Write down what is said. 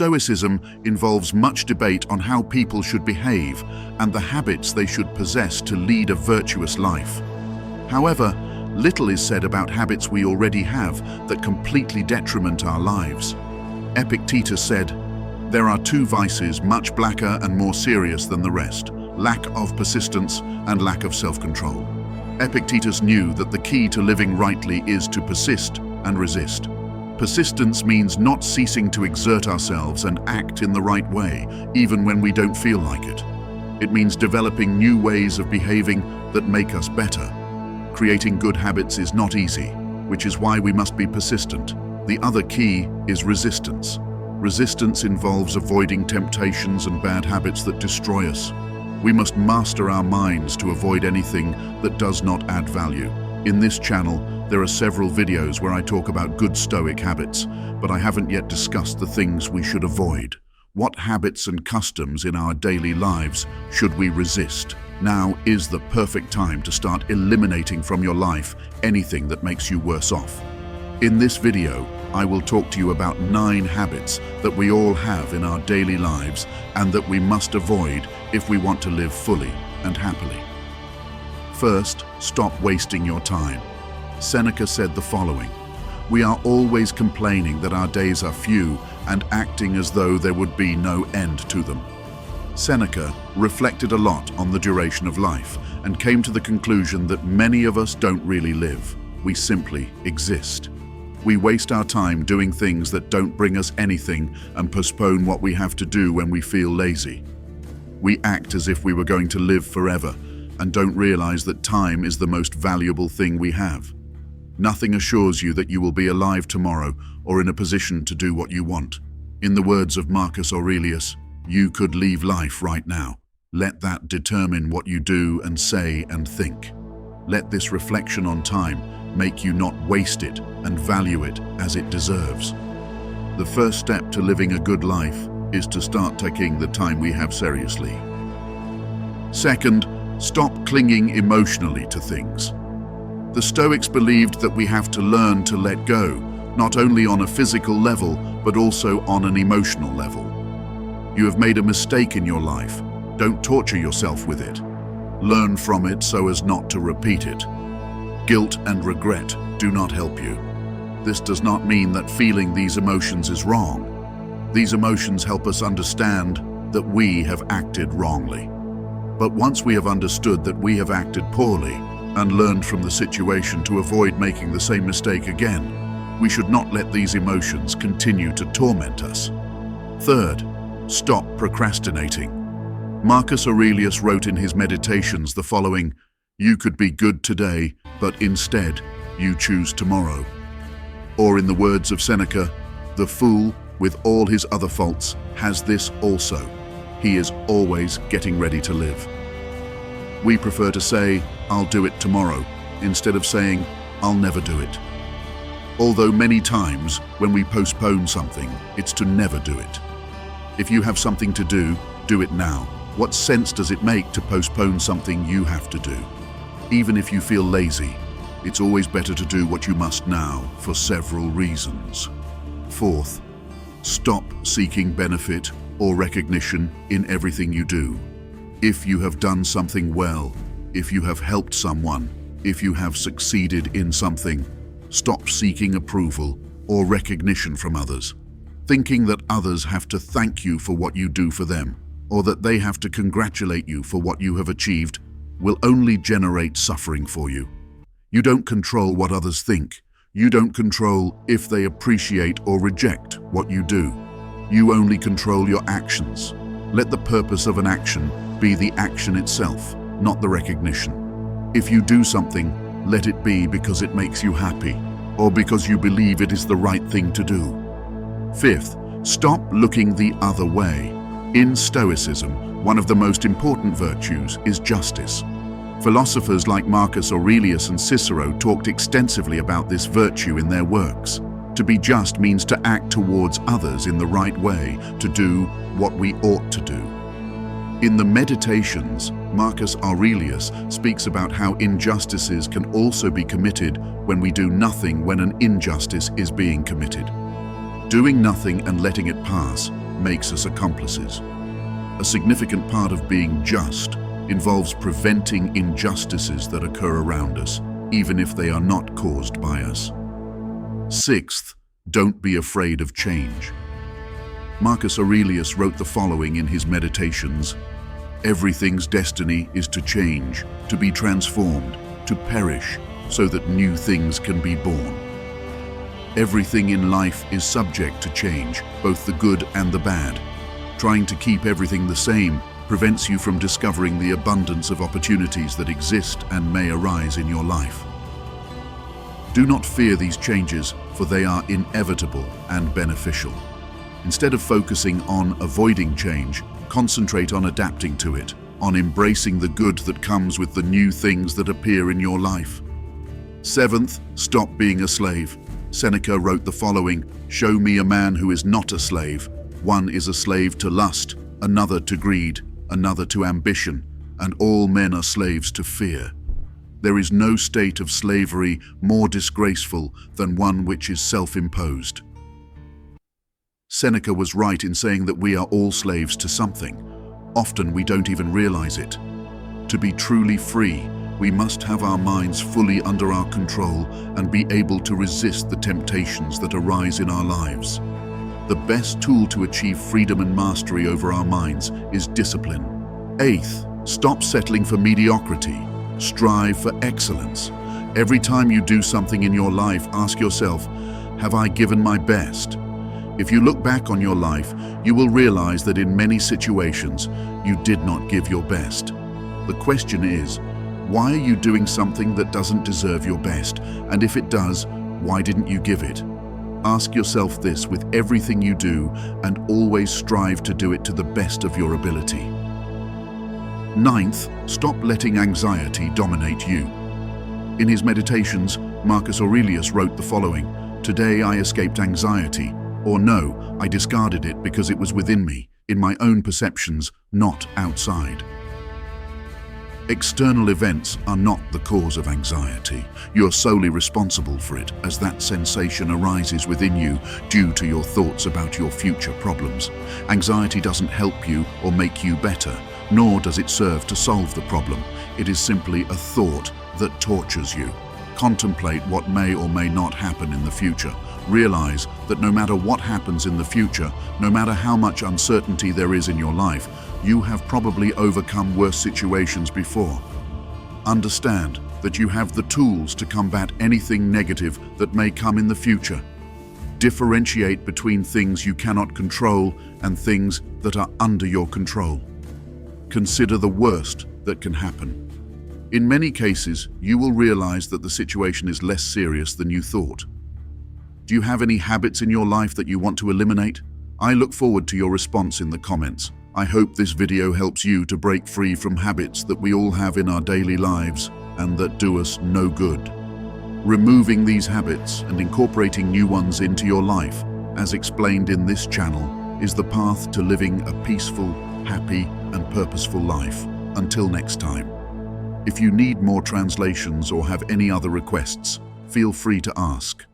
Stoicism involves much debate on how people should behave and the habits they should possess to lead a virtuous life. However, little is said about habits we already have that completely detriment our lives. Epictetus said, "There are two vices much blacker and more serious than the rest: lack of persistence and lack of self-control." Epictetus knew that the key to living rightly is to persist and resist. Persistence means not ceasing to exert ourselves and act in the right way, even when we don't feel like it. It means developing new ways of behaving that make us better. Creating good habits is not easy, which is why we must be persistent. The other key is resistance. Resistance involves avoiding temptations and bad habits that destroy us. We must master our minds to avoid anything that does not add value. In this channel, there are several videos where I talk about good Stoic habits, but I haven't yet discussed the things we should avoid. What habits and customs in our daily lives should we resist? Now is the perfect time to start eliminating from your life anything that makes you worse off. In this video, I will talk to you about 9 habits that we all have in our daily lives and that we must avoid if we want to live fully and happily. First, stop wasting your time. Seneca said the following: "We are always complaining that our days are few and acting as though there would be no end to them." Seneca reflected a lot on the duration of life and came to the conclusion that many of us don't really live. We simply exist. We waste our time doing things that don't bring us anything and postpone what we have to do when we feel lazy. We act as if we were going to live forever and don't realize that time is the most valuable thing we have. Nothing assures you that you will be alive tomorrow or in a position to do what you want. In the words of Marcus Aurelius, "You could leave life right now. Let that determine what you do and say and think." Let this reflection on time make you not waste it and value it as it deserves. The first step to living a good life is to start taking the time we have seriously. Second, stop clinging emotionally to things. The Stoics believed that we have to learn to let go, not only on a physical level, but also on an emotional level. You have made a mistake in your life. Don't torture yourself with it. Learn from it so as not to repeat it. Guilt and regret do not help you. This does not mean that feeling these emotions is wrong. These emotions help us understand that we have acted wrongly. But once we have understood that we have acted poorly and learned from the situation to avoid making the same mistake again, we should not let these emotions continue to torment us. Third, stop procrastinating. Marcus Aurelius wrote in his Meditations the following: "You could be good today, but instead you choose tomorrow." Or in the words of Seneca, "The fool, with all his other faults, has this also: he is always getting ready to live." We prefer to say, "I'll do it tomorrow," instead of saying, "I'll never do it." Although many times when we postpone something, it's to never do it. If you have something to do it now. What sense does it make to postpone something you have to do? Even if you feel lazy, it's always better to do what you must now for several reasons. Fourth, stop seeking benefit or recognition in everything you do. If you have done something well, if you have helped someone, if you have succeeded in something, stop seeking approval or recognition from others. Thinking that others have to thank you for what you do for them, or that they have to congratulate you for what you have achieved, will only generate suffering for you. You don't control what others think. You don't control if they appreciate or reject what you do. You only control your actions. Let the purpose of an action be the action itself, not the recognition. If you do something, let it be because it makes you happy, or because you believe it is the right thing to do. Fifth, stop looking the other way. In Stoicism, one of the most important virtues is justice. Philosophers like Marcus Aurelius and Cicero talked extensively about this virtue in their works. To be just means to act towards others in the right way, to do what we ought to do. In the Meditations, Marcus Aurelius speaks about how injustices can also be committed when we do nothing when an injustice is being committed. Doing nothing and letting it pass makes us accomplices. A significant part of being just involves preventing injustices that occur around us, even if they are not caused by us. Sixth, don't be afraid of change. Marcus Aurelius wrote the following in his Meditations: "Everything's destiny is to change, to be transformed, to perish, so that new things can be born." Everything in life is subject to change, both the good and the bad. Trying to keep everything the same prevents you from discovering the abundance of opportunities that exist and may arise in your life. Do not fear these changes, for they are inevitable and beneficial. Instead of focusing on avoiding change, concentrate on adapting to it, on embracing the good that comes with the new things that appear in your life. Seventh, stop being a slave. Seneca wrote the following: "Show me a man who is not a slave. One is a slave to lust, another to greed, another to ambition, and all men are slaves to fear. There is no state of slavery more disgraceful than one which is self-imposed." Seneca was right in saying that we are all slaves to something. Often we don't even realize it. To be truly free, we must have our minds fully under our control and be able to resist the temptations that arise in our lives. The best tool to achieve freedom and mastery over our minds is discipline. Eighth, stop settling for mediocrity. Strive for excellence. Every time you do something in your life, ask yourself, have I given my best? If you look back on your life, you will realize that in many situations, you did not give your best. The question is, why are you doing something that doesn't deserve your best? And if it does, why didn't you give it? Ask yourself this with everything you do, and always strive to do it to the best of your ability. Ninth, stop letting anxiety dominate you. In his Meditations, Marcus Aurelius wrote the following: "Today I escaped anxiety," or "No, I discarded it because it was within me, in my own perceptions, not outside." External events are not the cause of anxiety. You're solely responsible for it, as that sensation arises within you due to your thoughts about your future problems. Anxiety doesn't help you or make you better, nor does it serve to solve the problem. It is simply a thought that tortures you. Contemplate what may or may not happen in the future. Realize that no matter what happens in the future, no matter how much uncertainty there is in your life, you have probably overcome worse situations before. Understand that you have the tools to combat anything negative that may come in the future. Differentiate between things you cannot control and things that are under your control. Consider the worst that can happen. In many cases, you will realize that the situation is less serious than you thought. Do you have any habits in your life that you want to eliminate? I look forward to your response in the comments. I hope this video helps you to break free from habits that we all have in our daily lives and that do us no good. Removing these habits and incorporating new ones into your life, as explained in this channel, is the path to living a peaceful, happy, and purposeful life. Until next time. If you need more translations or have any other requests, feel free to ask.